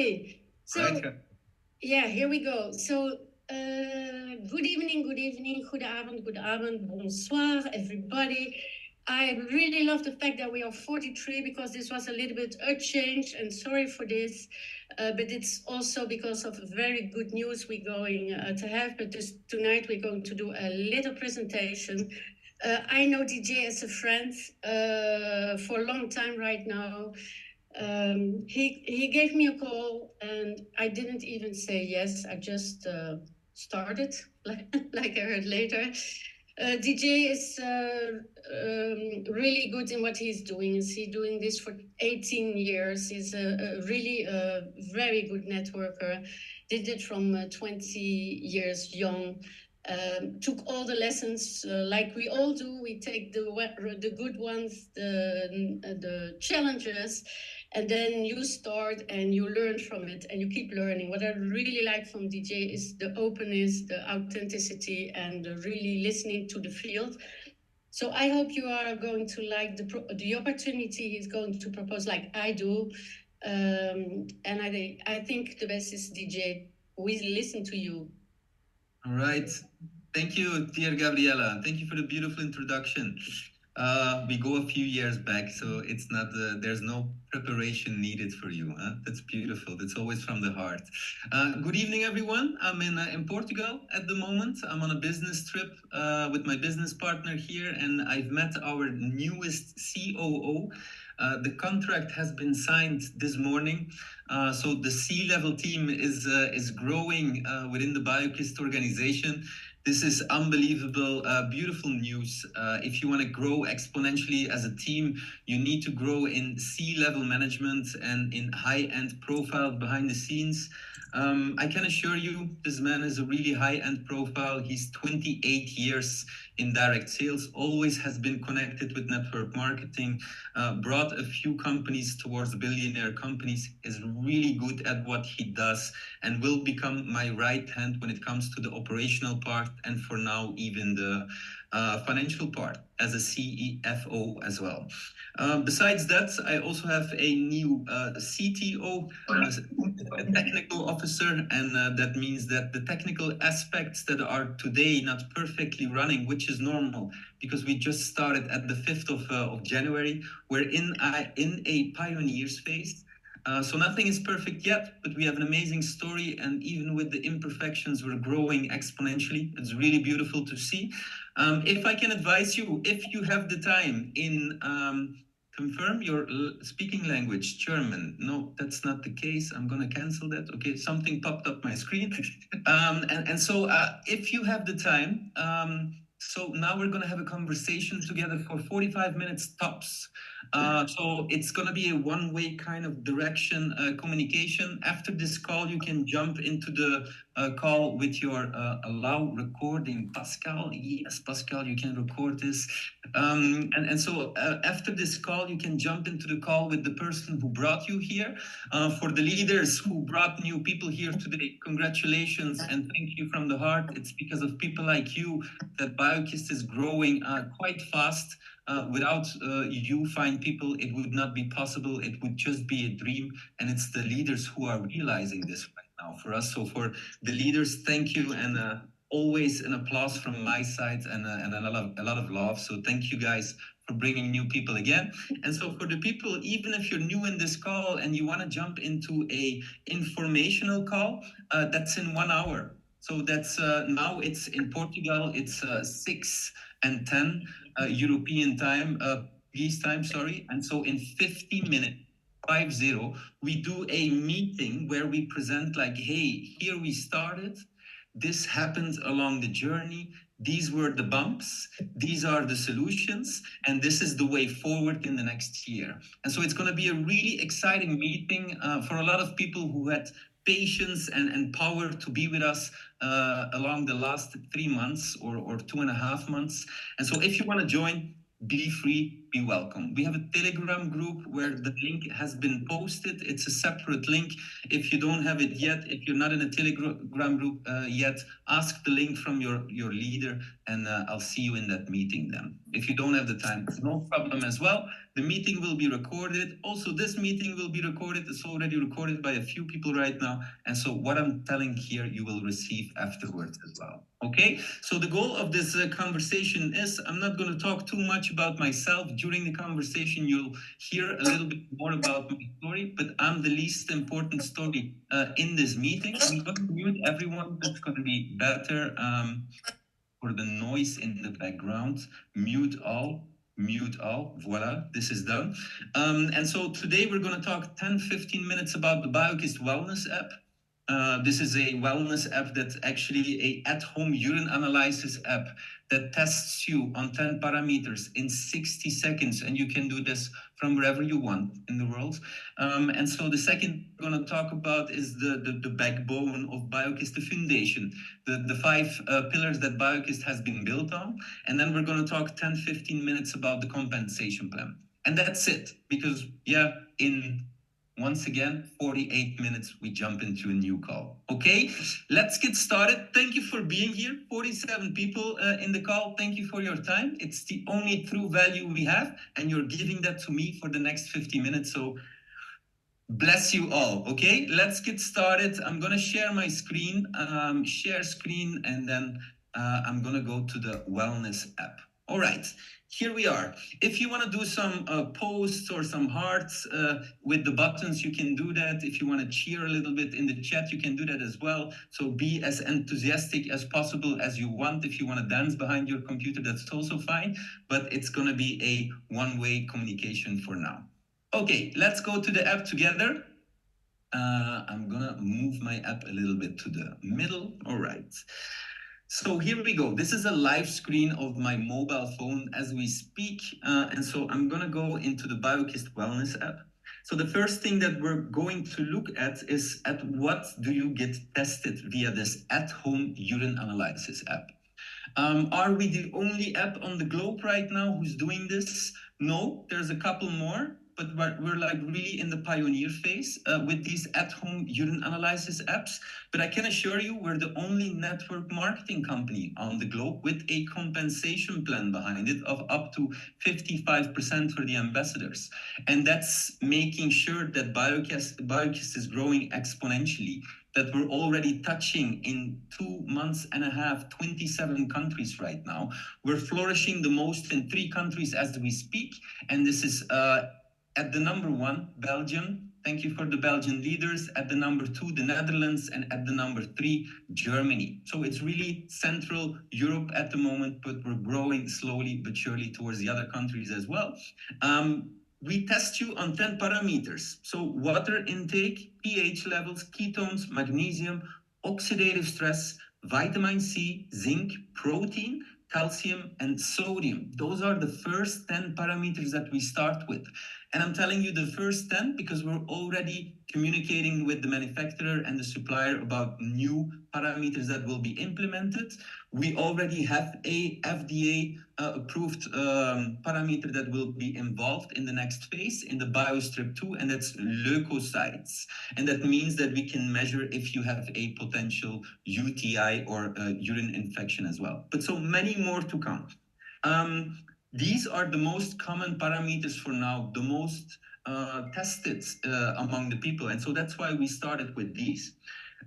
Okay, so Right. yeah, here we go. So good evening, good avond, bonsoir, everybody. I really love the fact that we are 43 because this was a little bit a change, and sorry for this, but it's also because of very good news we're going to have. But tonight we're going to do a little presentation. I know DJ as a friend for a long time right now. He gave me a call and I didn't even say yes. I just started, like I heard later. DJ is really good in what he's doing. Is he doing this for 18 years? He's a really very good networker. Did it from 20 years young. Took all the lessons like we all do. We take the good ones, the challenges, and then you start and you learn from it and you keep learning. What I really like from DJ is the openness, the authenticity, and really listening to the field. So I hope you are going to like the opportunity he's going to propose, like I do. And I think the best is DJ. We listen to you. All right. Thank you, dear Gabriela. Thank you for the beautiful introduction. We go a few years back, so it's not there's no preparation needed for you. Huh? That's beautiful. That's always from the heart. Good evening, everyone. I'm in Portugal at the moment. I'm on a business trip with my business partner here, and I've met our newest COO. The contract has been signed this morning. So the C-level team is growing within the BioKissed organization. This is unbelievable, beautiful news. If you want to grow exponentially as a team, you need to grow in C-level management and in high-end profile behind the scenes. I can assure you, this man is a really high-end profile. He's 28 years in direct sales, always has been connected with network marketing, brought a few companies towards billionaire companies, is really good at what he does, and will become my right hand when it comes to the operational part, and for now, even the financial part as a CFO as well. Besides that, I also have a new CTO, a technical officer, and that means that the technical aspects that are today not perfectly running, which is normal because we just started at the 5th of January, we're in a pioneers phase. So nothing is perfect yet, but we have an amazing story, and even with the imperfections, we're growing exponentially. It's really beautiful to see. If I can advise you, if you have the time in confirm your speaking language, German. No, that's not the case. I'm going to cancel that. Okay, something popped up my screen. So if you have the time, so now we're going to have a conversation together for 45 minutes tops. So it's going to be a one-way kind of direction communication. After this call, you can jump into the call with your allow recording. Pascal, yes, Pascal, you can record this. So after this call, you can jump into the call with the person who brought you here. For the leaders who brought new people here today, congratulations and thank you from the heart. It's because of people like you that BioKissed is growing quite fast. Without you fine people, it would not be possible. It would just be a dream. And it's the leaders who are realizing this right now for us. So for the leaders, thank you. And always an applause from my side and a lot of love. So thank you guys for bringing new people again. And so for the people, even if you're new in this call and you want to jump into a informational call, that's in 1 hour. So that's now it's in Portugal, it's 6 and 10 European time, Greece time, sorry. And so in 50 minutes, 50, we do a meeting where we present like, hey, here we started. This happened along the journey. These were the bumps. These are the solutions. And this is the way forward in the next year. And so it's going to be a really exciting meeting for a lot of people who had patience and power to be with us along the last 3 months or 2.5 months. And so if you want to join, be free, be welcome. We have a Telegram group where the link has been posted. It's a separate link. If you don't have it yet, if you're not in a Telegram group yet, ask the link from your leader, and I'll see you in that meeting then. If you don't have the time, no problem as well. The meeting will be recorded. Also, this meeting will be recorded. It's already recorded by a few people right now. And so what I'm telling here, you will receive afterwards as well. Okay, so the goal of this conversation is, I'm not going to talk too much about myself. During the conversation, you'll hear a little bit more about my story, but I'm the least important story in this meeting. I'm going to mute everyone. That's going to be better for the noise in the background. Mute all. Mute all. Voila, this is done. And so today we're going to talk 10-15 minutes about the BioKissed Wellness app. This is a wellness app that's actually a at-home urine analysis app that tests you on 10 parameters in 60 seconds, and you can do this from wherever you want in the world. And so the second we're going to talk about is the backbone of BioKissed, the foundation, the five pillars that BioKissed has been built on. And then we're going to talk 10-15 minutes about the compensation plan. And that's it, because in once again, 48 minutes, we jump into a new call. Okay, let's get started. Thank you for being here. 47 people in the call. Thank you for your time. It's the only true value we have, and you're giving that to me for the next 50 minutes. So bless you all. Okay, let's get started. I'm going to share my screen, share screen, and then I'm going to go to the wellness app. All right, here we are. If you want to do some posts or some hearts with the buttons, you can do that. If you want to cheer a little bit in the chat, you can do that as well. So be as enthusiastic as possible as you want. If you want to dance behind your computer, that's also fine. But it's going to be a one-way communication for now. Okay, let's go to the app together. I'm gonna move my app a little bit to the middle. All right. So here we go. This is a live screen of my mobile phone as we speak. And so I'm gonna go into the BioKissed Wellness app. So the first thing that we're going to look at is at what do you get tested via this at-home urine analysis app. Are we the only app on the globe right now who's doing this? No, there's a couple more, but we're like really in the pioneer phase with these at-home urine analysis apps. But I can assure you, we're the only network marketing company on the globe with a compensation plan behind it of up to 55% for the ambassadors. And that's making sure that BioKissed is growing exponentially, that we're already touching in 2 months and a half, 27 countries right now. We're flourishing the most in 3 countries as we speak. And this is at the number 1, Belgium. Thank you for the Belgian leaders. At the number 2, the Netherlands. And at the number 3, Germany. So it's really Central Europe at the moment, but we're growing slowly but surely towards the other countries as well. We test you on 10 parameters. So water intake, pH levels, ketones, magnesium, oxidative stress, vitamin C, zinc, protein, calcium, and sodium. Those are the first 10 parameters that we start with. And I'm telling you the first 10 because we're already communicating with the manufacturer and the supplier about new parameters that will be implemented. We already have a FDA approved parameter that will be involved in the next phase in the BioStrip 2, and that's leukocytes. And that means that we can measure if you have a potential UTI or urine infection as well. But so many more to come. These are the most common parameters for now, the most tested among the people. And so that's why we started with these.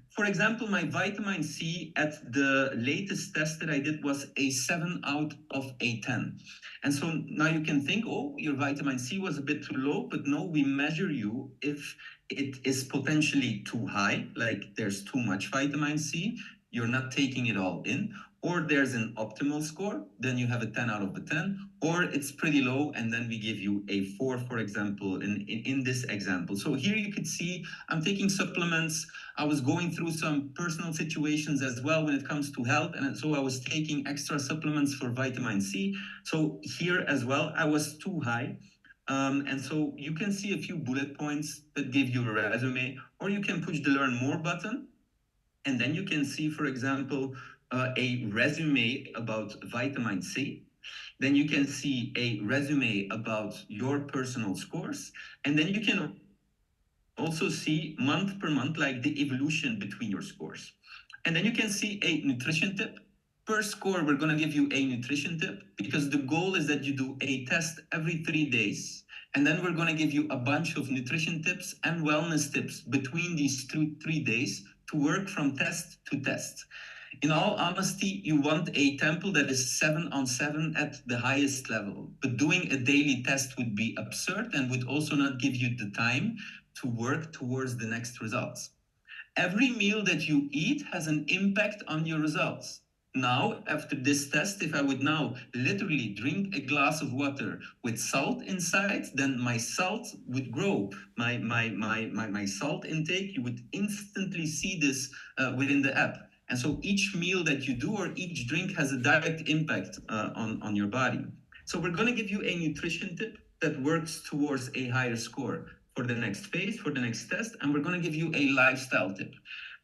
For example, my vitamin C at the latest test that I did was a 7 out of a 10. And so now you can think, oh, your vitamin C was a bit too low, but no, we measure you if it is potentially too high, like there's too much vitamin C, you're not taking it all in, or there's an optimal score, then you have a 10 out of a 10, or it's pretty low, and then we give you a 4, for example, in this example. So here you could see I'm taking supplements. I was going through some personal situations as well when it comes to health, and so I was taking extra supplements for vitamin C. So here as well, I was too high. And so you can see a few bullet points that give you a resume, or you can push the Learn More button, and then you can see, for example, a resume about vitamin C. Then you can see a resume about your personal scores. And then you can also see month per month, like the evolution between your scores. And then you can see a nutrition tip. Per score, we're going to give you a nutrition tip because the goal is that you do a test every 3 days. And then we're going to give you a bunch of nutrition tips and wellness tips between these 3 days to work from test to test. In all honesty, you want a temple that is 7 on 7 at the highest level. But doing a daily test would be absurd and would also not give you the time to work towards the next results. Every meal that you eat has an impact on your results. Now, after this test, if I would now literally drink a glass of water with salt inside, then my salt would grow. My salt intake, you would instantly see this within the app. And so each meal that you do or each drink has a direct impact on your body. So we're going to give you a nutrition tip that works towards a higher score for the next phase, for the next test, and we're going to give you a lifestyle tip.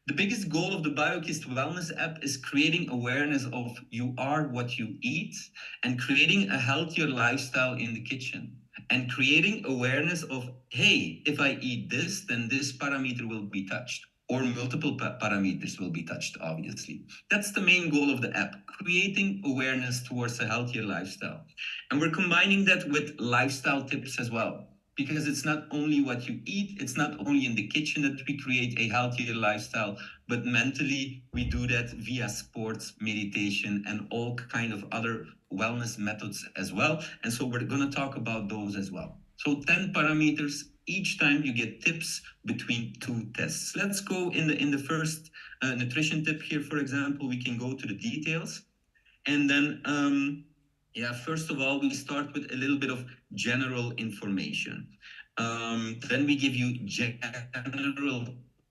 The biggest goal of the BioKissed Wellness app is creating awareness of you are what you eat and creating a healthier lifestyle in the kitchen. And creating awareness of, hey, if I eat this, then this parameter will be touched. Or multiple parameters will be touched, obviously. That's the main goal of the app, creating awareness towards a healthier lifestyle. And we're combining that with lifestyle tips as well because it's not only what you eat, it's not only in the kitchen that we create a healthier lifestyle, but mentally we do that via sports, meditation, and all kind of other wellness methods as well. And so we're going to talk about those as well. So 10 parameters each time you get tips between two tests. Let's go in the first nutrition tip here, for example. We can go to the details. And then first of all, we start with a little bit of general information. Then we give you general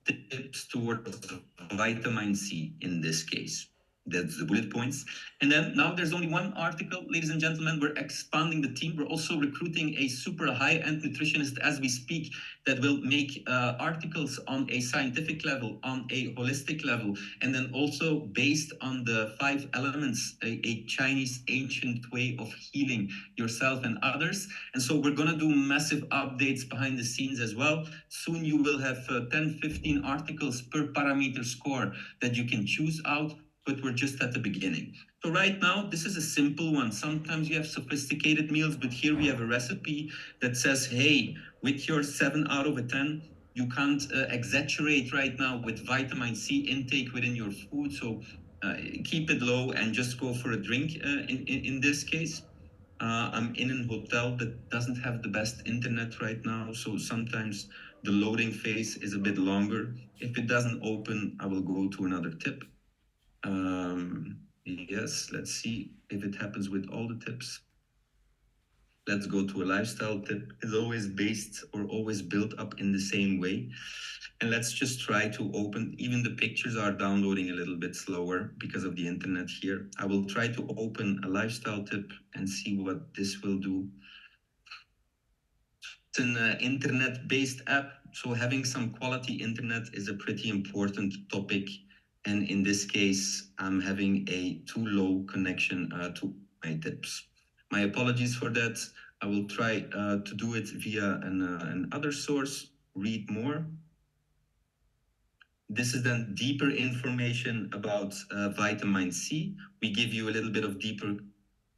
tips towards vitamin C in this case. That's the bullet points. And then now there's only one article, ladies and gentlemen. We're expanding the team. We're also recruiting a super high-end nutritionist as we speak that will make articles on a scientific level, on a holistic level, and then also based on the 5 elements, a Chinese ancient way of healing yourself and others. And so we're going to do massive updates behind the scenes as well. Soon you will have 10, 15 articles per parameter score that you can choose out, but we're just at the beginning. So right now, this is a simple one. Sometimes you have sophisticated meals, but here we have a recipe that says, hey, with your 7 out of a 10, you can't exaggerate right now with vitamin C intake within your food. So keep it low and just go for a drink in this case. I'm in a hotel that doesn't have the best internet right now, so sometimes the loading phase is a bit longer. If it doesn't open, I will go to another tip. Yes, let's see if it happens with all the tips. Let's go to a lifestyle tip. It's always based or always built up in the same way. And let's just try to open, even the pictures are downloading a little bit slower because of the internet here. I will try to open a lifestyle tip and see what this will do. It's an internet-based app, so having some quality internet is a pretty important topic. And in this case, I'm having a too low connection to my tips. My apologies for that. I will try to do it via an other source, read more. This is then deeper information about vitamin C. We give you a little bit of deeper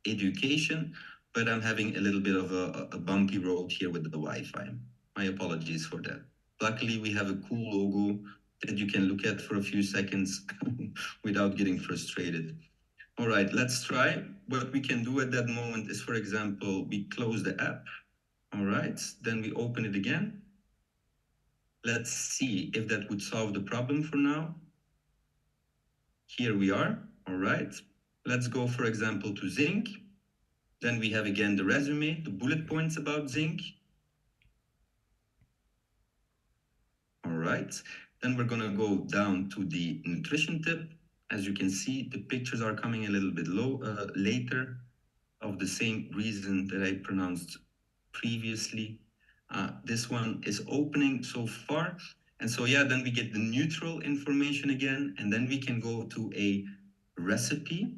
education, but I'm having a little bit of a bumpy road here with the Wi-Fi. My apologies for that. Luckily, we have a cool logo that you can look at for a few seconds without getting frustrated. All right, let's try. What we can do at that moment is, for example, we close the app. All right, then we open it again. Let's see if that would solve the problem for now. Here we are. All right, let's go, for example, to zinc. Then we have again the resume, the bullet points about zinc. All right, then we're gonna go down to the nutrition tip. As you can see, the pictures are coming a little bit later of the same reason that I pronounced previously. This one is opening so far. And so, yeah, then we get the neutral information again, and then we can go to a recipe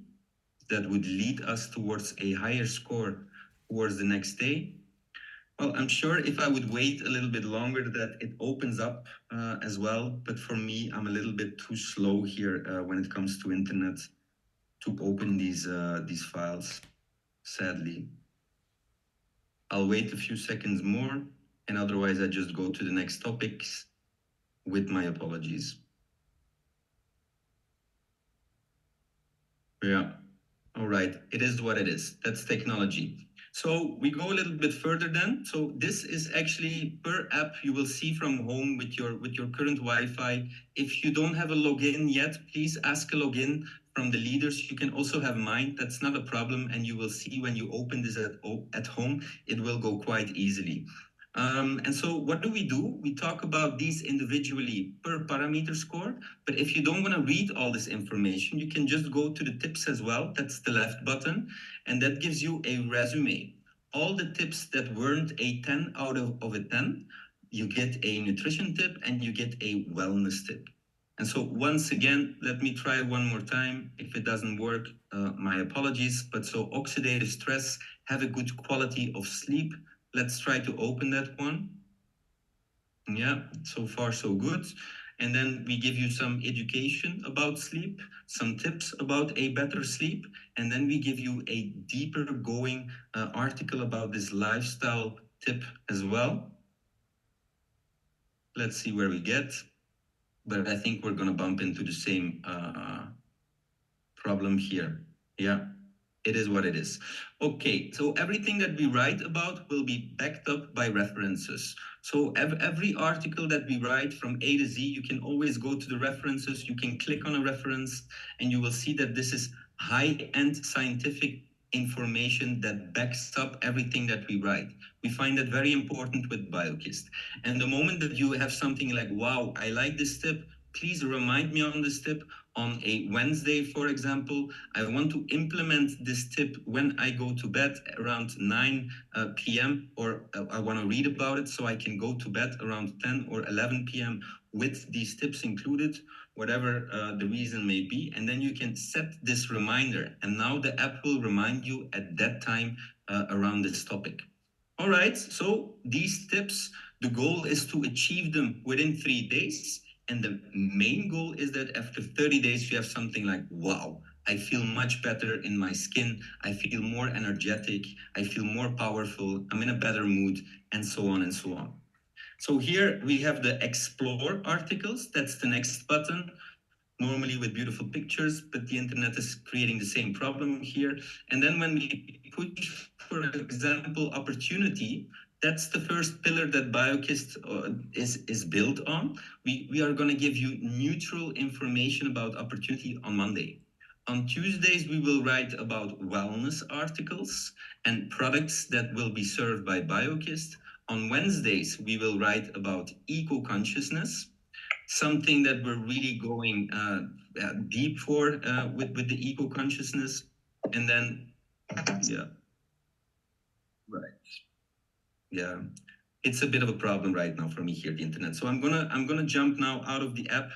that would lead us towards a higher score towards the next day? Well, I'm sure if I would wait a little bit longer that it opens up as well. But for me, I'm a little bit too slow here when it comes to internet to open these files, sadly. I'll wait a few seconds more, and otherwise I just go to the next topics with my apologies. Yeah. All right. It is what it is. That's technology. So we go a little bit further then. So this is actually per app you will see from home with your current Wi-Fi. If you don't have a login yet, please ask a login from the leaders. You can also have mine. That's not a problem. And you will see when you open this at home, it will go quite easily. And so what do? We talk about these individually per parameter score. But if you don't want to read all this information, you can just go to the tips as well. That's the left button. And that gives you a resume. All the tips that weren't a 10 out of a 10, you get a nutrition tip and you get a wellness tip. And so once again, let me try one more time. If it doesn't work, my apologies. But so oxidative stress, have a good quality of sleep. Let's try to open that one. Yeah, so far so good. And then we give you some education about sleep, some tips about a better sleep, and then we give you a deeper going article about this lifestyle tip as well. Let's see where we get, but I think we're gonna bump into the same problem here. Yeah. It is what it is. Okay, so everything that we write about will be backed up by references. So every article that we write from A to Z, you can always go to the references, you can click on a reference, and you will see that this is high-end scientific information that backs up everything that we write. We find that very important with BioKissed. And the moment that you have something like, wow, I like this tip, please remind me on this tip. On a Wednesday, for example, I want to implement this tip when I go to bed around 9 p.m. or I want to read about it so I can go to bed around 10 or 11 p.m. with these tips included, whatever the reason may be. And then you can set this reminder. And now the app will remind you at that time around this topic. All right, so these tips, the goal is to achieve them within 3 days. And the main goal is that after 30 days, you have something like, wow, I feel much better in my skin. I feel more energetic. I feel more powerful. I'm in a better mood, and so on and so on. So here we have the explore articles. That's the next button, normally with beautiful pictures, but the internet is creating the same problem here. And then when we push, for example, opportunity, that's the first pillar that BioKissed is built on. We are going to give you neutral information about opportunity on Monday. On Tuesdays, we will write about wellness articles and products that will be served by BioKissed. On Wednesdays, we will write about eco-consciousness, something that we're really going deep for with the eco-consciousness. And then, yeah, right. Yeah, it's a bit of a problem right now for me here, the internet. So I'm gonna jump now out of the app.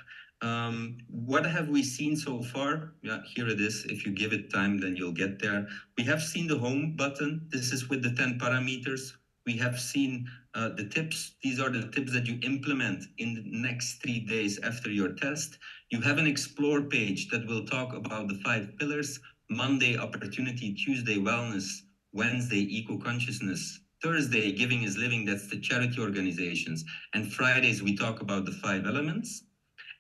What have we seen so far? Yeah, here it is. If you give it time, then you'll get there. We have seen the home button. This is with the 10 parameters. We have seen the tips. These are the tips that you implement in the next 3 days after your test. You have an explore page that will talk about the 5 pillars: Monday, opportunity; Tuesday, wellness; Wednesday, eco-consciousness; Thursday, Giving is Living, that's the charity organizations. And Fridays, we talk about the 5 elements.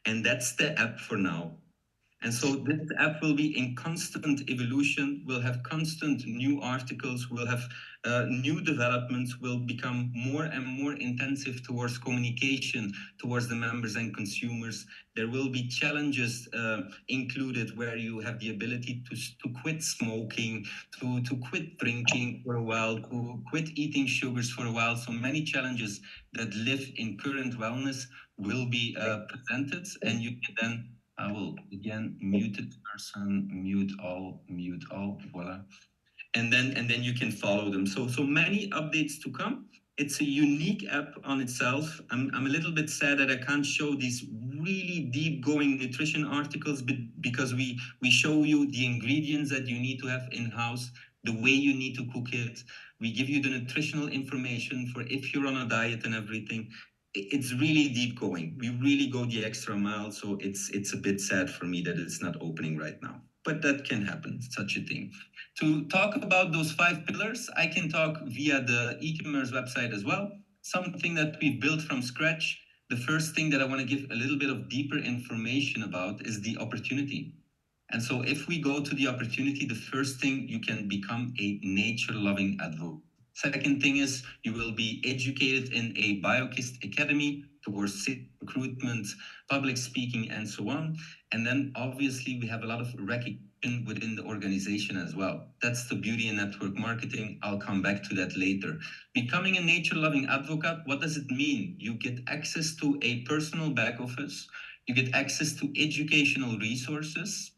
And that's the app for now. And so this app will be in constant evolution. We'll have constant new articles. We'll have new developments. Will become more and more intensive towards communication towards the members and consumers. There will be challenges included where you have the ability to quit smoking, to quit drinking for a while, to quit eating sugars for a while. So many challenges that live in current wellness will be presented, and you can then, I will again mute it person, mute all, voila. And then you can follow them. So many updates to come. It's a unique app on itself. I'm a little bit sad that I can't show these really deep going nutrition articles, because we show you the ingredients that you need to have in-house, the way you need to cook it. We give you the nutritional information for if you're on a diet and everything. It's really deep going. We really go the extra mile. So it's a bit sad for me that it's not opening right now, but that can happen, such a thing. To talk about those 5 pillars, I can talk via the e-commerce website as well. Something that we built from scratch. The first thing that I want to give a little bit of deeper information about is the opportunity. And so if we go to the opportunity, the first thing, you can become a nature-loving advocate. Second thing is you will be educated in a BioKissed Academy towards recruitment, public speaking, and so on. And then obviously we have a lot of recognition within the organization as well. That's the beauty in network marketing. I'll come back to that later. Becoming a nature-loving advocate, what does it mean? You get access to a personal back office. You get access to educational resources.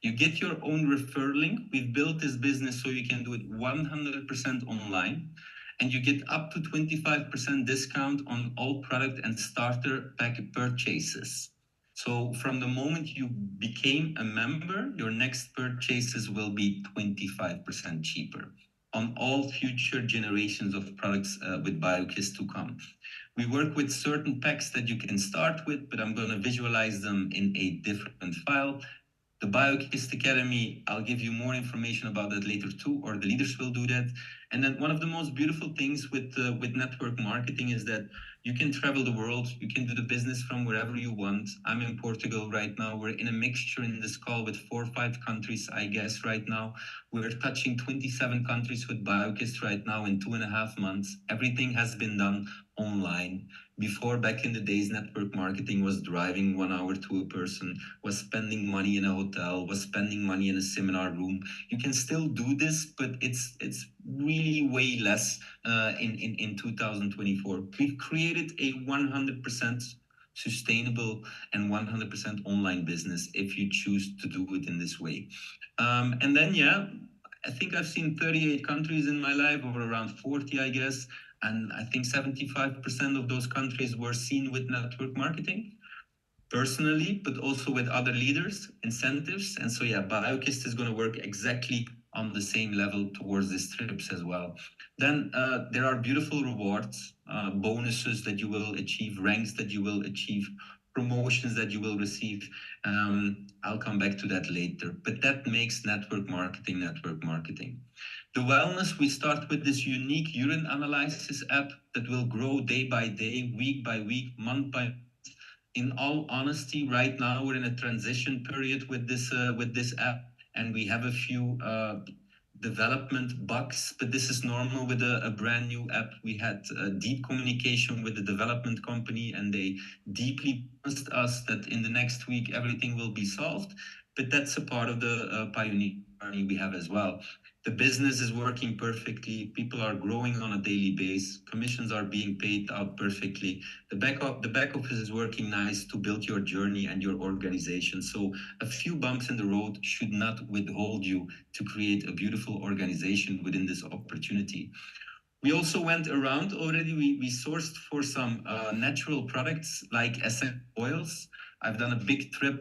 You get your own referral link. We've built this business so you can do it 100% online. And you get up to 25% discount on all product and starter pack purchases. So from the moment you became a member, your next purchases will be 25% cheaper on all future generations of products with BioKiss to come. We work with certain packs that you can start with, but I'm going to visualize them in a different file. The BioKissed Academy, I'll give you more information about that later too, or the leaders will do that. And then one of the most beautiful things with network marketing is that you can travel the world, you can do the business from wherever you want. I'm in Portugal right now. We're in a mixture in this call with 4 or 5 countries, I guess, right now. We're touching 27 countries with BioKissed right now in 2.5 months. Everything has been done online. Before, back in the days, network marketing was driving 1 hour to a person, was spending money in a hotel, was spending money in a seminar room. You can still do this, but it's really way less in 2024. We've created a 100% sustainable and 100% online business if you choose to do it in this way. And then, yeah, I think I've seen 38 countries in my life, or around 40, I guess. And I think 75% of those countries were seen with network marketing personally, but also with other leaders, incentives. And so, yeah, BioKissed is going to work exactly on the same level towards these trips as well. Then there are beautiful rewards, bonuses that you will achieve, ranks that you will achieve, promotions that you will receive. I'll come back to that later. But that makes network marketing network marketing. The wellness, we start with this unique urine analysis app that will grow day by day, week by week, month by month. In all honesty, right now we're in a transition period with this app, and we have a few development bugs, but this is normal with a brand new app. We had deep communication with the development company, and they deeply promised us that in the next week everything will be solved. But that's a part of the pioneer journey we have as well. The business is working perfectly. People are growing on a daily basis. Commissions are being paid out perfectly. The back office is working nice to build your journey and your organization. So a few bumps in the road should not withhold you to create a beautiful organization within this opportunity. We also went around already. We sourced for some natural products like essential oils. I've done a big trip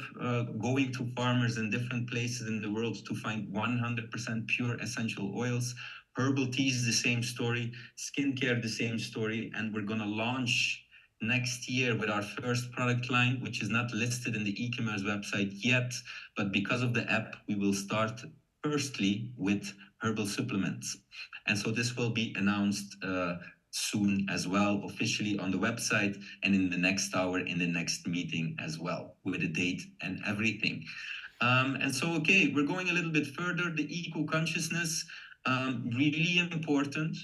going to farmers in different places in the world to find 100% pure essential oils. Herbal teas, the same story. Skincare, the same story. And we're going to launch next year with our first product line, which is not listed in the e-commerce website yet. But because of the app, we will start firstly with herbal supplements. And so this will be announced soon as well, officially on the website, and in the next hour, in the next meeting as well, with a date and everything. And so, okay, we're going a little bit further. The eco-consciousness, really important.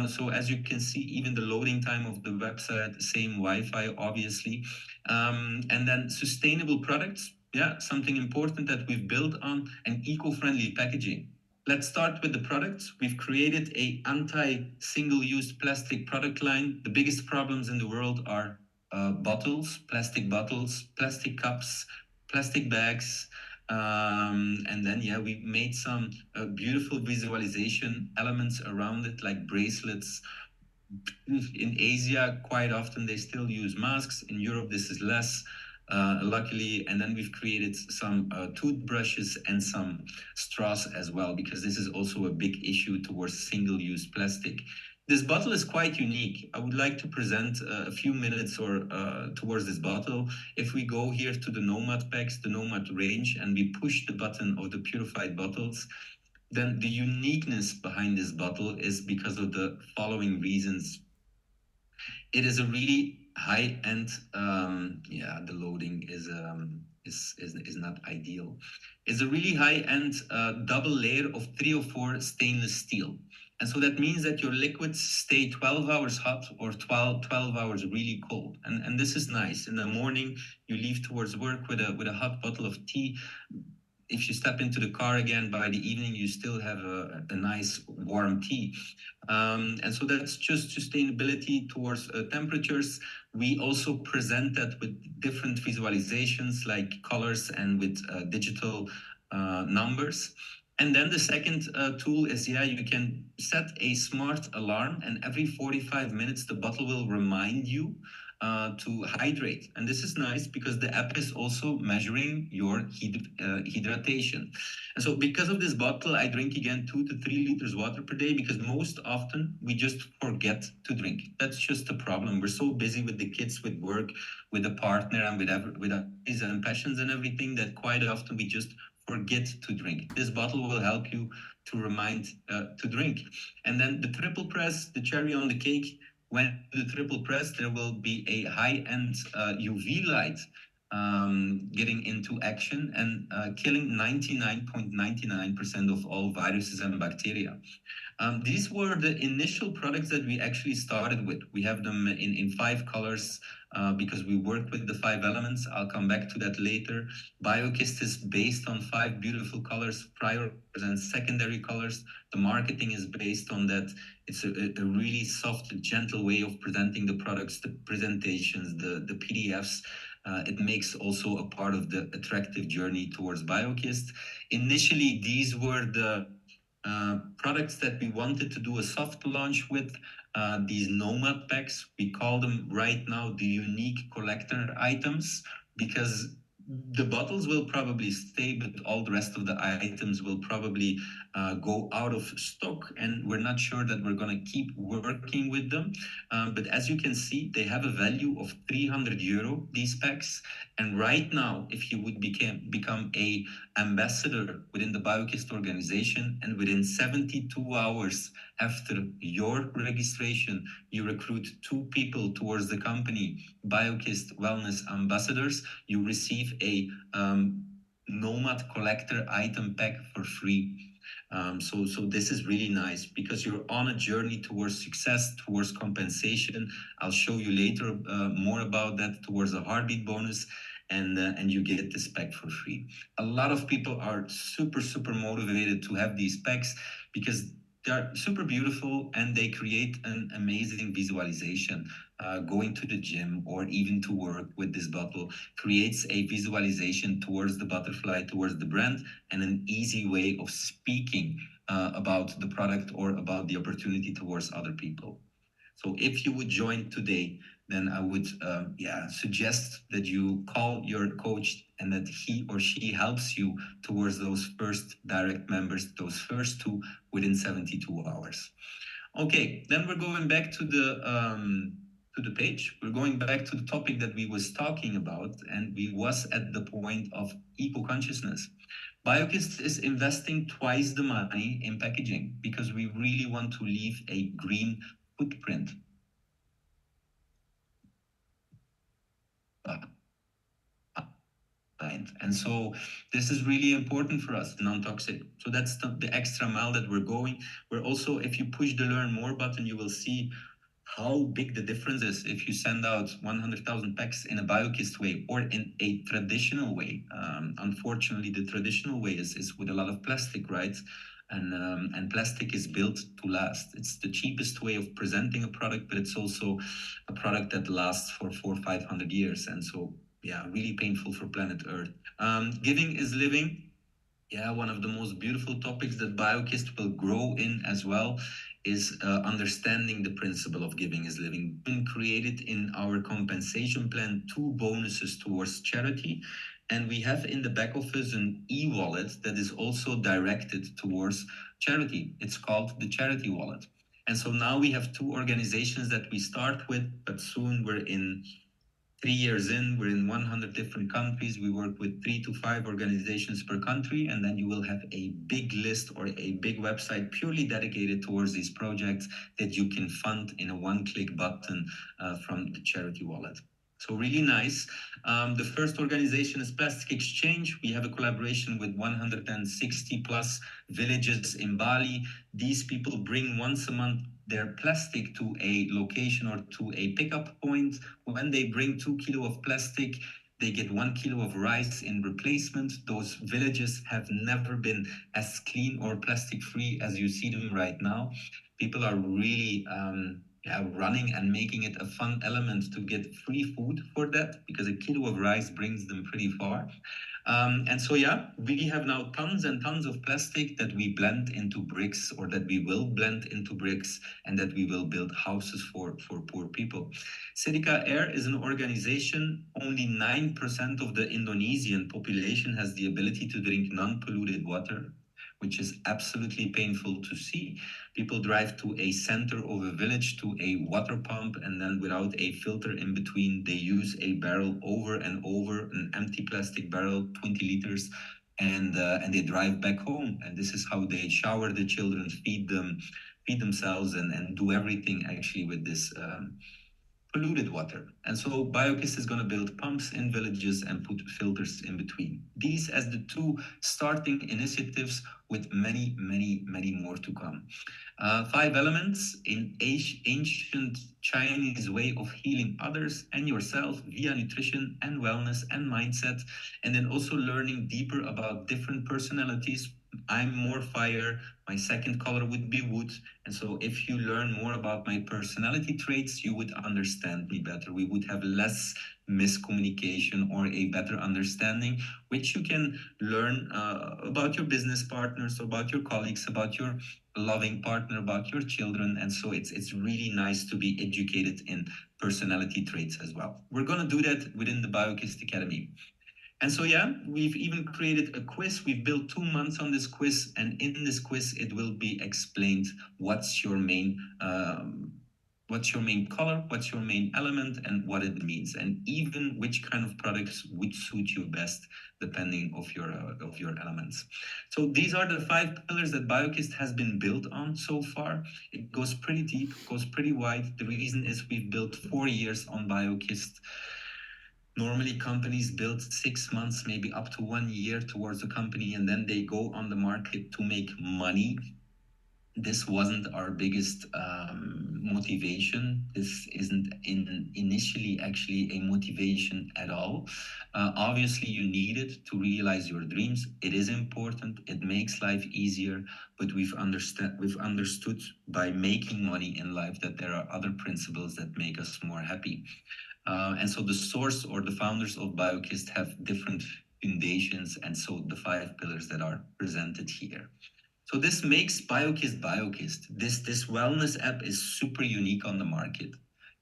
So as you can see, even the loading time of the website, same Wi-Fi, obviously. And then sustainable products, yeah, something important that we've built on, and eco-friendly packaging. Let's start with the products. We've created a anti-single-use plastic product line. The biggest problems in the world are bottles, plastic cups, plastic bags. And then, yeah, we made some beautiful visualization elements around it, like bracelets. In Asia, quite often they still use masks. In Europe, this is less. luckily. And then we've created some toothbrushes and some straws as well, because this is also a big issue towards single-use plastic. This bottle is quite unique. I would like to present a few minutes or towards this bottle. If we go here to the Nomad packs, the Nomad range, and we push the button of the purified bottles, then the uniqueness behind this bottle is because of the following reasons. It is a really high-end. The loading is not ideal. It's a really high-end double layer of 304 stainless steel. And so that means that your liquids stay 12 hours hot or 12 hours really cold. And this is nice. In the morning, you leave towards work with a hot bottle of tea. If you step into the car again, by the evening, you still have a nice warm tea. And so that's just sustainability towards temperatures. We also present that with different visualizations like colors and with digital numbers. And then the second tool is, you can set a smart alarm, and every 45 minutes, the bottle will remind you to hydrate. And this is nice because the app is also measuring your hydration. And so because of this bottle, I drink again 2 to 3 liters water per day, because most often we just forget to drink. That's just a problem. We're so busy with the kids, with work, with a partner, and with our and passions and everything, that quite often we just forget to drink. This bottle will help you to remind to drink. And then the triple press, the cherry on the cake. When the triple press, there will be a high-end UV light getting into action and killing 99.99% of all viruses and bacteria. These were the initial products that we actually started with. We have them in 5 colors because we work with the 5 elements. I'll come back to that later. BioKissed is based on 5 beautiful colors, primary and secondary colors. The marketing is based on that. It's a really soft, gentle way of presenting the products, the presentations, the PDFs. It makes also a part of the attractive journey towards BioKissed. Initially, these were the products that we wanted to do a soft launch with, these Nomad packs. We call them right now the unique collector items, because the bottles will probably stay, but all the rest of the items will probably go out of stock, and we're not sure that we're going to keep working with them. But as you can see, they have a value of €300, these packs. And right now, if you would become a ambassador within the BioKissed organization, and within 72 hours after your registration, you recruit 2 people towards the company, BioKissed Wellness Ambassadors, you receive a Nomad Collector item pack for free. So this is really nice because you're on a journey towards success, towards compensation. I'll show you later more about that, towards a heartbeat bonus, and you get this pack for free. A lot of people are super motivated to have these packs because they're super beautiful and they create an amazing visualization. Going to the gym or even to work with this bottle creates a visualization towards the butterfly, towards the brand, and an easy way of speaking about the product or about the opportunity towards other people. So if you would join today, then I would suggest that you call your coach and that he or she helps you towards those first direct members, those first 2 within 72 hours. Okay, then we're going back to the page. We're going back to the topic that we was talking about, and we was at the point of eco-consciousness. BioKissed is investing twice the money in packaging because we really want to leave a green footprint. And so this is really important for us, non-toxic. So that's the extra mile that we're going. We're also, if you push the learn more button, you will see how big the difference is if you send out 100,000 packs in a BioKissed way or in a traditional way. Unfortunately, the traditional way is with a lot of plastic, right? And plastic is built to last. It's the cheapest way of presenting a product, but it's also a product that lasts for 400 or 500 years. And so, really painful for planet Earth. Giving is living. One of the most beautiful topics that BioKissed will grow in as well is understanding the principle of giving is living. We created in our compensation plan 2 bonuses towards charity, and we have in the back office an e-wallet that is also directed towards charity. It's called the Charity Wallet. And so now we have 2 organizations that we start with, but soon we're in 3 years in, we're in 100 different countries. We work with 3 to 5 organizations per country, and then you will have a big list or a big website purely dedicated towards these projects that you can fund in a one-click button from the charity wallet. So really nice. The first organization is Plastic Exchange. We have a collaboration with 160 plus villages in Bali. These people bring once a month their plastic to a location or to a pickup point. When they bring 2 kilo of plastic, they get 1 kilo of rice in replacement. Those villages have never been as clean or plastic free as you see them right now. People are really running and making it a fun element to get free food for that, because a kilo of rice brings them pretty far. And so, yeah, we have now tons and tons of plastic that we blend into bricks, or that we will blend into bricks, and that we will build houses for poor people. Serica Air is an organization. Only 9% of the Indonesian population has the ability to drink non-polluted water, which is absolutely painful to see. People drive to a center of a village to a water pump, and then without a filter in between, they use a barrel over and over, an empty plastic barrel, 20 liters, and they drive back home. And this is how they shower the children, feed themselves, and do everything actually with this polluted water. And so BioKissed is going to build pumps in villages and put filters in between. These as the 2 starting initiatives, with many, many, many more to come. 5 elements in ancient Chinese way of healing others and yourself via nutrition and wellness and mindset, and then also learning deeper about different personalities. I'm more fire, my second color would be wood. And so if you learn more about my personality traits, you would understand me better. We would have less miscommunication or a better understanding, which you can learn about your business partners, about your colleagues, about your loving partner, about your children. And so it's really nice to be educated in personality traits as well. We're going to do that within the BioKissed Academy. And so, yeah, we've even created a quiz. We've built 2 months on this quiz, and in this quiz, it will be explained what's your main color, what's your main element, and what it means, and even which kind of products would suit you best depending of your elements. So these are the 5 pillars that BioKissed has been built on so far. It goes pretty deep, goes pretty wide. The reason is we've built 4 years on BioKissed. Normally, companies build 6 months, maybe up to 1 year towards a company, and then they go on the market to make money. This wasn't our biggest motivation. This isn't initially actually a motivation at all. Obviously, you need it to realize your dreams. It is important. It makes life easier. But we've understood by making money in life that there are other principles that make us more happy. And so the source or the founders of BioKissed have different foundations, and so the 5 pillars that are presented here. So this makes BioKissed BioKissed. This wellness app is super unique on the market.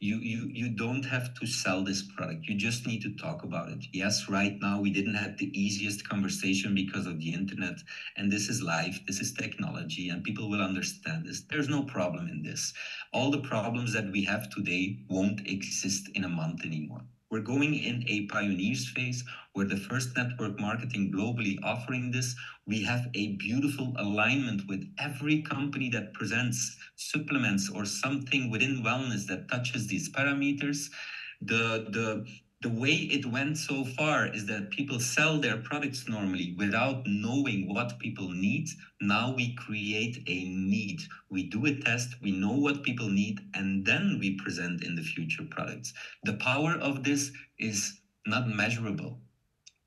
You don't have to sell this product. You just need to talk about it. Yes, right now we didn't have the easiest conversation because of the internet, and this is life, this is technology, and people will understand this. There's no problem in this. All the problems that we have today won't exist in a month anymore. We're going in a pioneers phase. We're the first network marketing globally offering this. We have a beautiful alignment with every company that presents supplements or something within wellness that touches these parameters. The way it went so far is that people sell their products normally without knowing what people need. Now we create a need. We do a test, we know what people need, and then we present in the future products. The power of this is not measurable.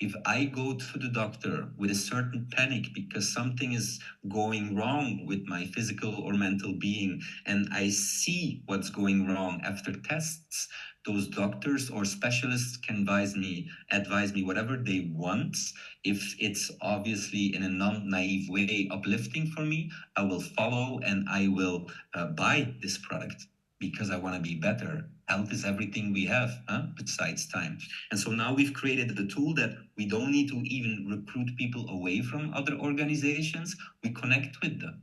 If I go to the doctor with a certain panic because something is going wrong with my physical or mental being, and I see what's going wrong after tests, those doctors or specialists can advise me whatever they want. If it's obviously in a non-naive way uplifting for me, I will follow and I will buy this product because I want to be better. Health is everything we have, besides time. And so now we've created the tool that we don't need to even recruit people away from other organizations. We connect with them.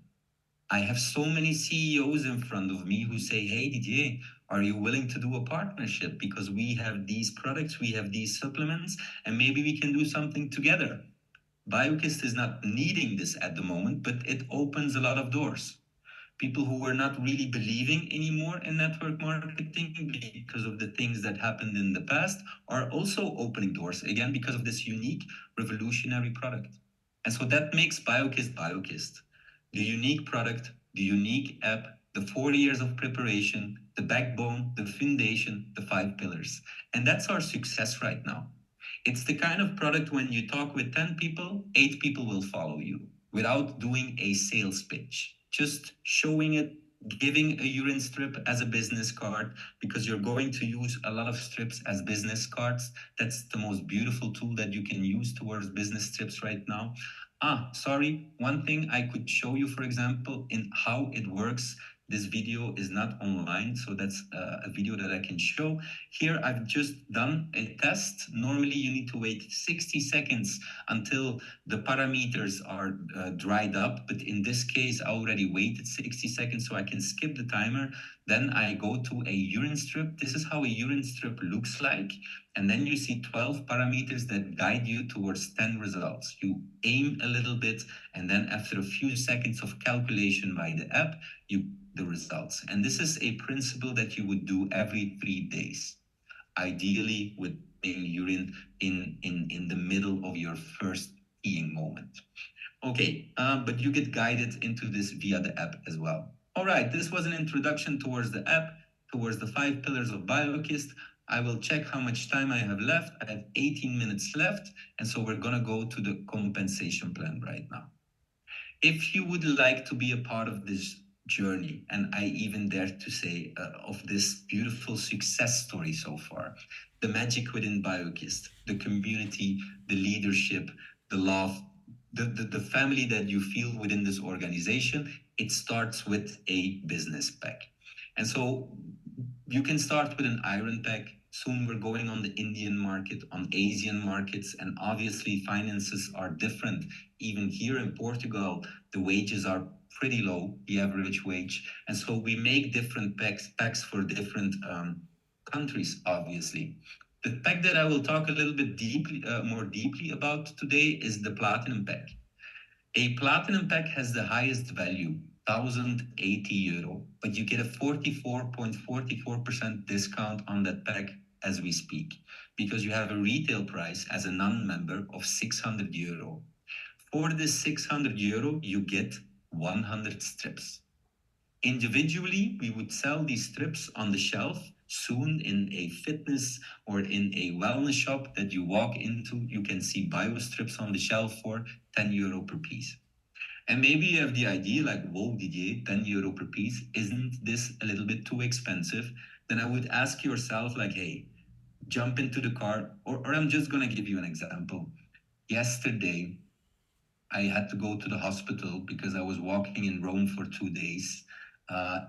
I have so many CEOs in front of me who say, hey, Didier, are you willing to do a partnership? Because we have these products, we have these supplements, and maybe we can do something together. BioKissed is not needing this at the moment, but it opens a lot of doors. People who were not really believing anymore in network marketing because of the things that happened in the past are also opening doors again because of this unique revolutionary product. And so that makes BioKissed BioKissed. The unique product, the unique app, the 4 years of preparation, the backbone, the foundation, the 5 pillars. And that's our success right now. It's the kind of product when you talk with 10 people, 8 people will follow you without doing a sales pitch. Just showing it, giving a urine strip as a business card, because you're going to use a lot of strips as business cards. That's the most beautiful tool that you can use towards business strips right now. Sorry, one thing I could show you, for example, in how it works. This video is not online, so that's a video that I can show. Here, I've just done a test. Normally, you need to wait 60 seconds until the parameters are dried up. But in this case, I already waited 60 seconds, so I can skip the timer. Then I go to a urine strip. This is how a urine strip looks like. And then you see 12 parameters that guide you towards 10 results. You aim a little bit, and then after a few seconds of calculation by the app, you the results. And this is a principle that you would do every 3 days, ideally with urine in the middle of your first peeing moment. Okay, but you get guided into this via the app as well. All right, this was an introduction towards the app, towards the 5 pillars of BioKissed. I will check how much time I have left. I have 18 minutes left, and so we're gonna go to the compensation plan right now. If you would like to be a part of this journey, and I even dare to say of this beautiful success story so far, the magic within BioKissed, the community, the leadership, the love, the family that you feel within this organization, it starts with a business pack. And so you can start with an iron pack. Soon we're going on the Indian market, on Asian markets, and obviously finances are different. Even here in Portugal, the wages are pretty low, the average wage. And so we make different packs for different countries, obviously. The pack that I will talk a little bit more deeply about today is the Platinum pack. A Platinum pack has the highest value, €1,080, but you get a 44.44% discount on that pack as we speak, because you have a retail price as a non-member of €600. For this €600, you get 100 strips. Individually, we would sell these strips on the shelf soon in a fitness or in a wellness shop that you walk into. You can see bio strips on the shelf for €10 per piece. And maybe you have the idea like, whoa, Didier, €10 per piece, isn't this a little bit too expensive? Then I would ask yourself like, hey, jump into the car, or I'm just gonna give you an example. Yesterday, I had to go to the hospital because I was walking in Rome for 2 days,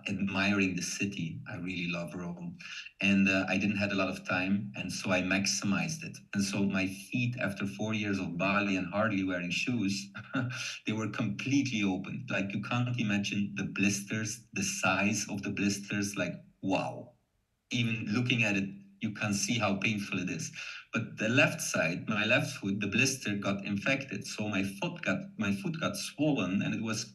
admiring the city. I really love Rome. And I didn't have a lot of time. And so I maximized it. And so my feet, after 4 years of Bali and hardly wearing shoes, they were completely open. Like you can't imagine the blisters, the size of the blisters. Like, wow. Even looking at it, you can see how painful it is. But the left side, my left foot, the blister got infected. So my foot got swollen, and it was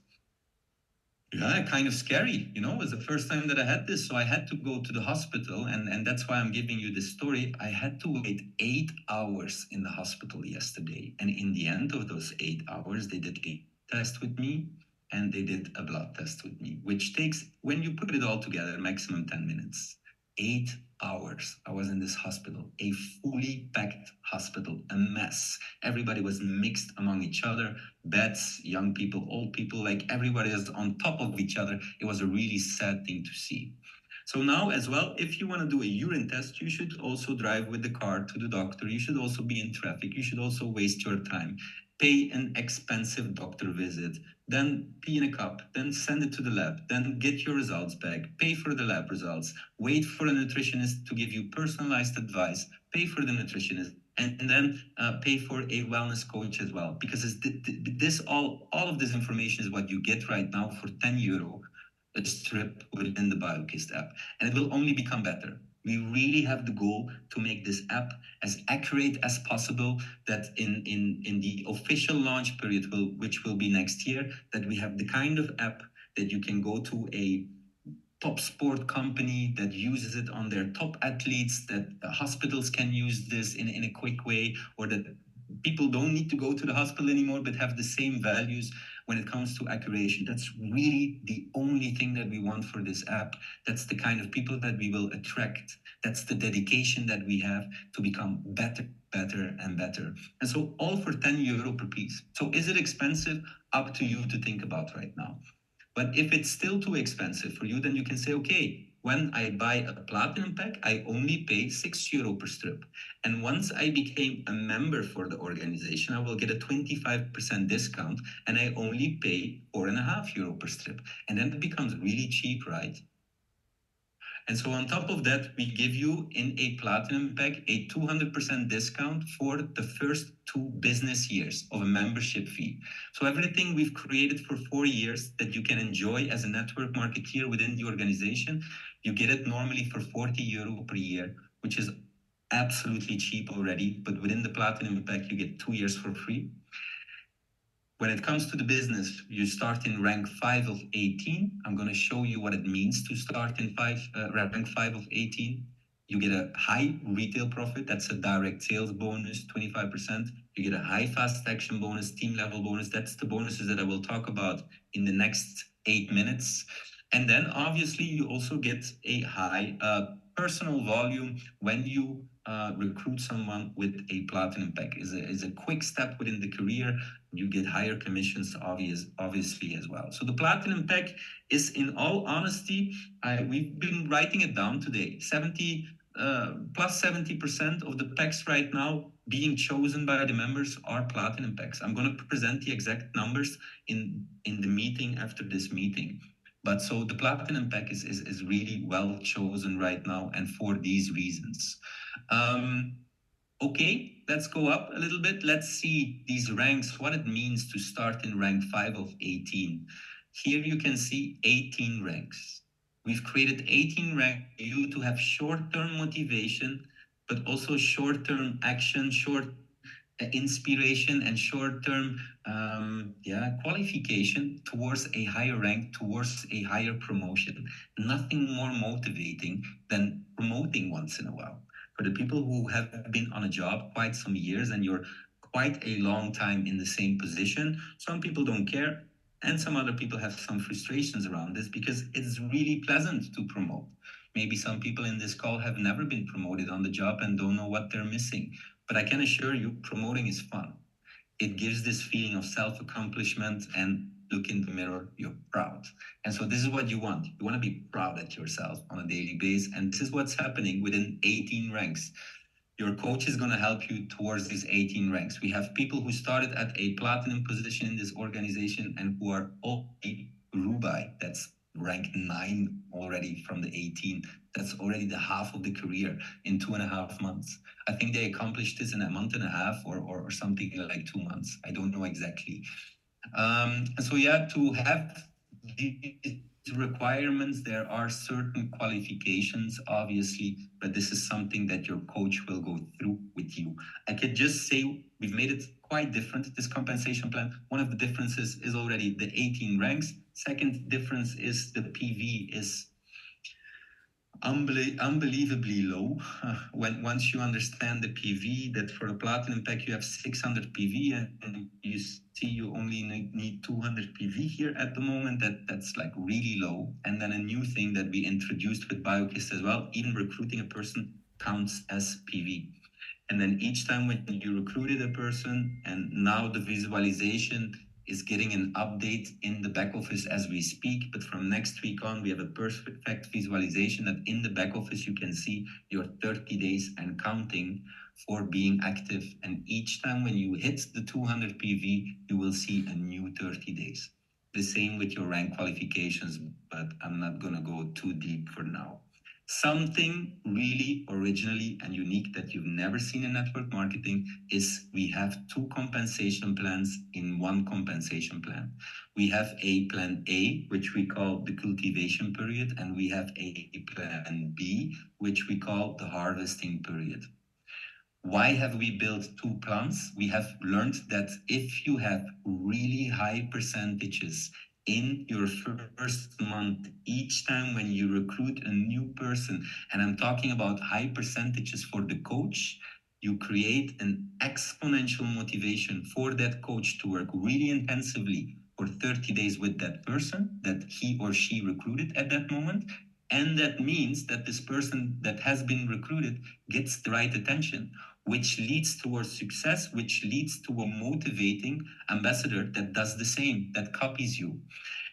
kind of scary. It was the first time that I had this. So I had to go to the hospital, and that's why I'm giving you this story. I had to wait 8 hours in the hospital yesterday. And in the end of those 8 hours, they did a test with me and they did a blood test with me, which takes, when you put it all together, maximum 10 minutes. 8 hours I was in this hospital, a fully packed hospital, a mess. Everybody was mixed among each other, beds, young people, old people, like everybody was on top of each other. It was a really sad thing to see. So now as well, if you want to do a urine test, you should also drive with the car to the doctor. You should also be in traffic. You should also waste your time, pay an expensive doctor visit, then pee in a cup, then send it to the lab, then get your results back, pay for the lab results, wait for a nutritionist to give you personalized advice, pay for the nutritionist, and then pay for a wellness coach as well. Because this all of this information is what you get right now for €10 a strip within the BioKissed app, and it will only become better. We really have the goal to make this app as accurate as possible, that in the official launch period, which will be next year, that we have the kind of app that you can go to a top sport company that uses it on their top athletes, that hospitals can use this in a quick way, or that people don't need to go to the hospital anymore but have the same values when it comes to accuracy. That's really the only thing that we want for this app. That's the kind of people that we will attract. That's the dedication that we have to become better and better. And so all for €10 per piece. So is it expensive? Up to you to think about right now. But if it's still too expensive for you, then you can say, okay, when I buy a platinum pack, I only pay €6 per strip. And once I became a member for the organization, I will get a 25% discount, and I only pay €4.50 per strip. And then it becomes really cheap, right? And so on top of that, we give you in a platinum pack a 200% discount for the first 2 business years of a membership fee. So everything we've created for 4 years that you can enjoy as a network marketeer within the organization, you get it normally for €40 per year, which is absolutely cheap already. But within the platinum pack, you get 2 years for free. When it comes to the business, you start in rank 5 of 18. I'm going to show you what it means to start in rank 5 of 18. You get a high retail profit. That's a direct sales bonus, 25%. You get a high fast action bonus, team level bonus. That's the bonuses that I will talk about in the next 8 minutes. And then obviously you also get a high personal volume when you recruit someone with a platinum pack. Is a quick step within the career. You get higher commissions, obviously as well. So the platinum pack is, in all honesty, we've been writing it down today. 70% of the packs right now being chosen by the members are platinum packs. I'm going to present the exact numbers in the meeting after this meeting. But so the platinum pack is really well chosen right now, and for these reasons. Okay, let's go up a little bit. Let's see these ranks, what it means to start in rank 5 of 18. Here you can see 18 ranks. We've created 18 ranks for you to have short-term motivation, but also short-term action, short inspiration, and short-term qualification towards a higher rank, towards a higher promotion. Nothing more motivating than promoting once in a while. For the people who have been on a job quite some years and you're quite a long time in the same position, some people don't care, and some other people have some frustrations around this because it's really pleasant to promote. Maybe some people in this call have never been promoted on the job and don't know what they're missing. But I can assure you, promoting is fun. It gives this feeling of self-accomplishment, and look in the mirror, you're proud. And so this is what you want. You want to be proud at yourself on a daily basis. And this is what's happening within 18 ranks. Your coach is going to help you towards these 18 ranks. We have people who started at a platinum position in this organization and who are already Rubai. That's rank 9 already from the 18. That's already the half of the career in 2.5 months. I think they accomplished this in a month and a half or something like 2 months. I don't know exactly. And so, to have these requirements, there are certain qualifications, obviously, but this is something that your coach will go through with you. I could just say we've made it quite different, this compensation plan. One of the differences is already the 18 ranks. Second difference is the PV is unbelievably low. When once you understand the PV, that for a platinum pack you have 600 PV, and you see you only need 200 PV here at the moment. That's like really low. And then a new thing that we introduced with BioKissed as well, even recruiting a person counts as PV. And then each time when you recruited a person, and now the visualization is getting an update in the back office as we speak. But from next week on, we have a perfect visualization that in the back office you can see your 30 days and counting for being active. And each time when you hit the 200 PV, you will see a new 30 days. The same with your rank qualifications, but I'm not going to go too deep for now. Something really originally and unique that you've never seen in network marketing is we have two compensation plans in one compensation plan. We have a plan A, which we call the cultivation period, and we have a plan B, which we call the harvesting period. Why have we built two plans? We have learned that if you have really high percentages in your first month, each time when you recruit a new person, and I'm talking about high percentages for the coach, you create an exponential motivation for that coach to work really intensively for 30 days with that person that he or she recruited at that moment. And that means that this person that has been recruited gets the right attention, which leads towards success, which leads to a motivating ambassador that does the same, that copies you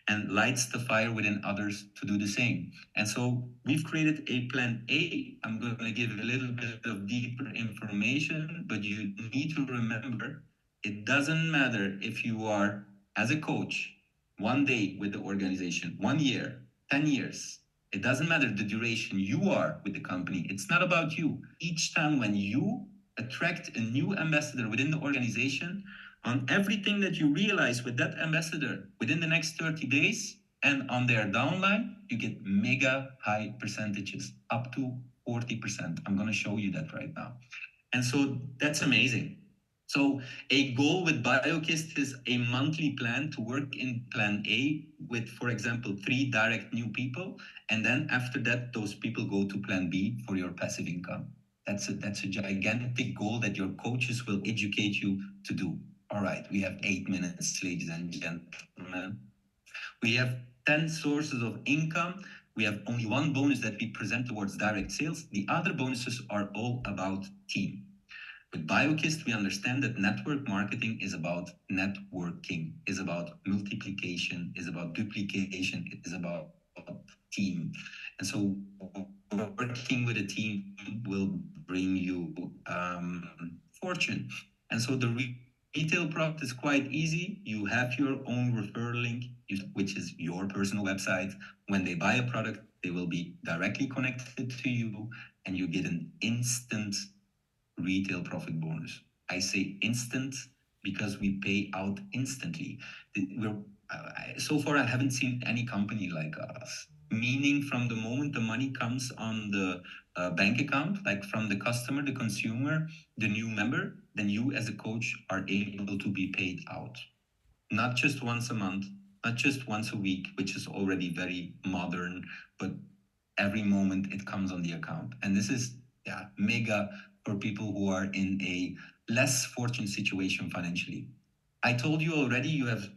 and lights the fire within others to do the same. And so we've created a plan A. I'm going to give a little bit of deeper information, but you need to remember it doesn't matter if you are, as a coach, 1 day with the organization, 1 year, 10 years. It doesn't matter the duration you are with the company. It's not about you. Each time when you attract a new ambassador within the organization, on everything that you realize with that ambassador within the next 30 days and on their downline, you get mega high percentages, up to 40%. I'm going to show you that right now. And so that's amazing. So a goal with BioKissed is a monthly plan to work in plan A with, for example, 3 direct new people. And then after that, those people go to plan B for your passive income. That's a gigantic goal that your coaches will educate you to do. All right, we have 8 minutes, ladies and gentlemen. We have 10 sources of income. We have only one bonus that we present towards direct sales. The other bonuses are all about team. With BioKissed, we understand that network marketing is about networking, is about multiplication, is about duplication, is about team. And so working with a team will bring you fortune. And so the retail product is quite easy. You have your own referral link, which is your personal website. When they buy a product, they will be directly connected to you, and you get an instant retail profit bonus. I say instant because we pay out instantly. So far, I haven't seen any company like us. Meaning, from the moment the money comes on the bank account, like from the customer, the consumer, the new member, then you as a coach are able to be paid out. Not just once a month, not just once a week, which is already very modern, but every moment it comes on the account. And this is mega for people who are in a less fortunate situation financially. I told you already, you have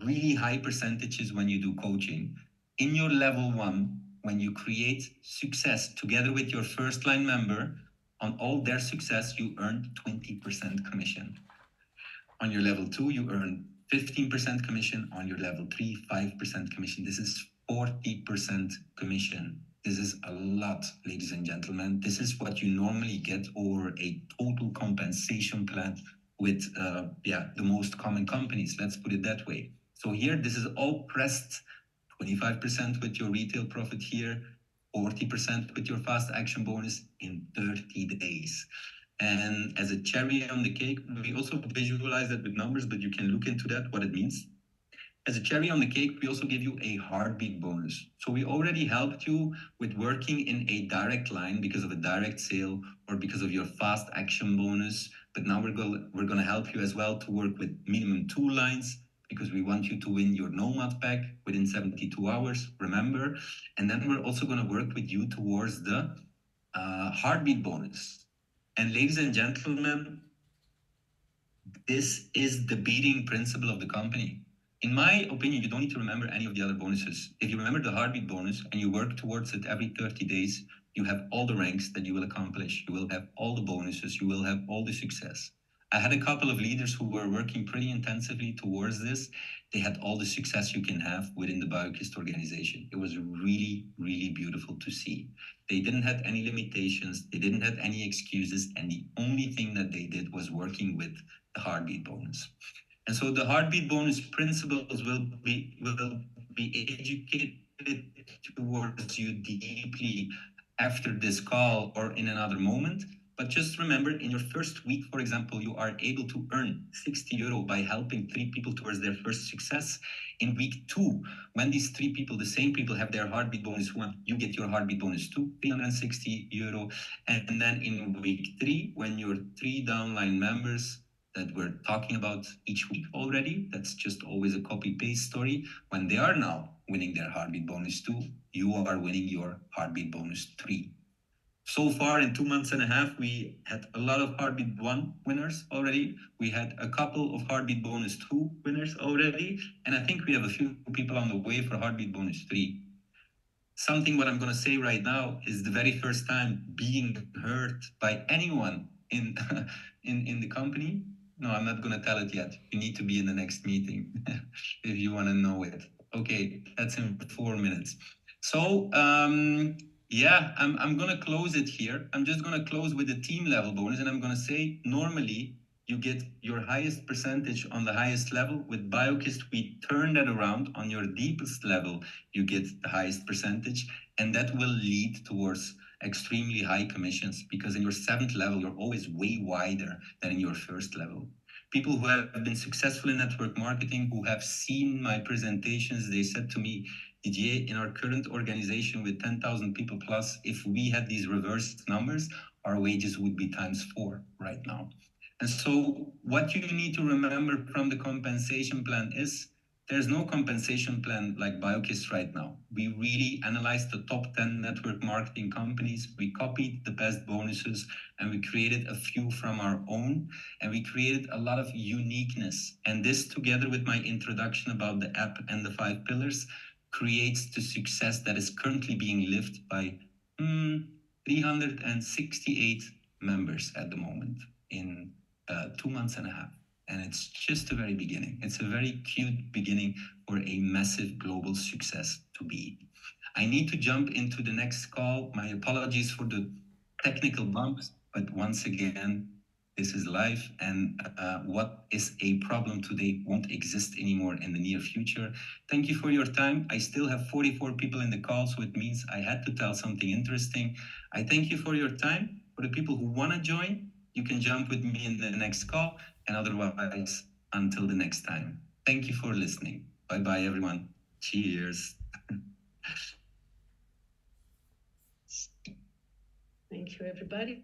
really high percentages when you do coaching. In your level 1, when you create success together with your first line member, on all their success, you earn 20% commission. On your level 2, you earn 15% commission. On your level 3, 5% commission. This is 40% commission. This is a lot, ladies and gentlemen. This is what you normally get over a total compensation plan with the most common companies. Let's put it that way. So here, this is all pressed 25% with your retail profit here, 40% with your fast action bonus in 30 days. And as a cherry on the cake, we also visualize that with numbers, but you can look into that, what it means. As a cherry on the cake, we also give you a heartbeat bonus. So we already helped you with working in a direct line because of a direct sale or because of your fast action bonus. But now we're going to help you as well to work with minimum 2 lines, because we want you to win your Nomad pack within 72 hours, remember. And then we're also going to work with you towards the heartbeat bonus. And ladies and gentlemen, this is the beating principle of the company. In my opinion, you don't need to remember any of the other bonuses. If you remember the heartbeat bonus and you work towards it every 30 days, you have all the ranks that you will accomplish. You will have all the bonuses. You will have all the success. I had a couple of leaders who were working pretty intensively towards this. They had all the success you can have within the BioKissed organization. It was really, really beautiful to see. They didn't have any limitations. They didn't have any excuses. And the only thing that they did was working with the heartbeat bonus. And so the heartbeat bonus principles will be educated towards you deeply after this call or in another moment. But just remember, in your first week, for example, you are able to earn 60 euro by helping 3 people towards their first success. In week 2, when these 3 people, the same people, have their heartbeat bonus 1, you get your heartbeat bonus 2, 360 euro. And then in week 3, when your 3 downline members that we're talking about each week already, that's just always a copy-paste story. When they are now winning their heartbeat bonus 2, you are winning your heartbeat bonus 3. So far in 2 months and a half, we had a lot of heartbeat 1 winners already. We had a couple of heartbeat bonus 2 winners already. And I think we have a few people on the way for heartbeat bonus 3. Something what I'm going to say right now is the very first time being heard by anyone in in the company. No, I'm not going to tell it yet. You need to be in the next meeting if you want to know it. Okay, that's in 4 minutes. So yeah, I'm going to close it here. I'm just going to close with the team level bonus, and I'm going to say normally you get your highest percentage on the highest level. With BioKissed, we turn that around. On your deepest level, you get the highest percentage, and that will lead towards extremely high commissions, because in your 7th level, you're always way wider than in your 1st level. People who have been successful in network marketing, who have seen my presentations, they said to me, Didier, in our current organization with 10,000 people plus, if we had these reversed numbers, our wages would be ×4 right now. And so what you need to remember from the compensation plan is there's no compensation plan like BioKissed right now. We really analyzed the top 10 network marketing companies. We copied the best bonuses and we created a few from our own, and we created a lot of uniqueness. And this, together with my introduction about the app and the 5 pillars, creates the success that is currently being lived by 368 members at the moment in 2 months and a half. And it's just the very beginning. It's a very cute beginning for a massive global success to be. I need to jump into the next call. My apologies for the technical bumps, but once again, this is life, and what is a problem today won't exist anymore in the near future. Thank you for your time. I still have 44 people in the call, so it means I had to tell something interesting. I thank you for your time. For the people who want to join, you can jump with me in the next call, and otherwise, until the next time. Thank you for listening. Bye-bye, everyone. Cheers. Thank you, everybody.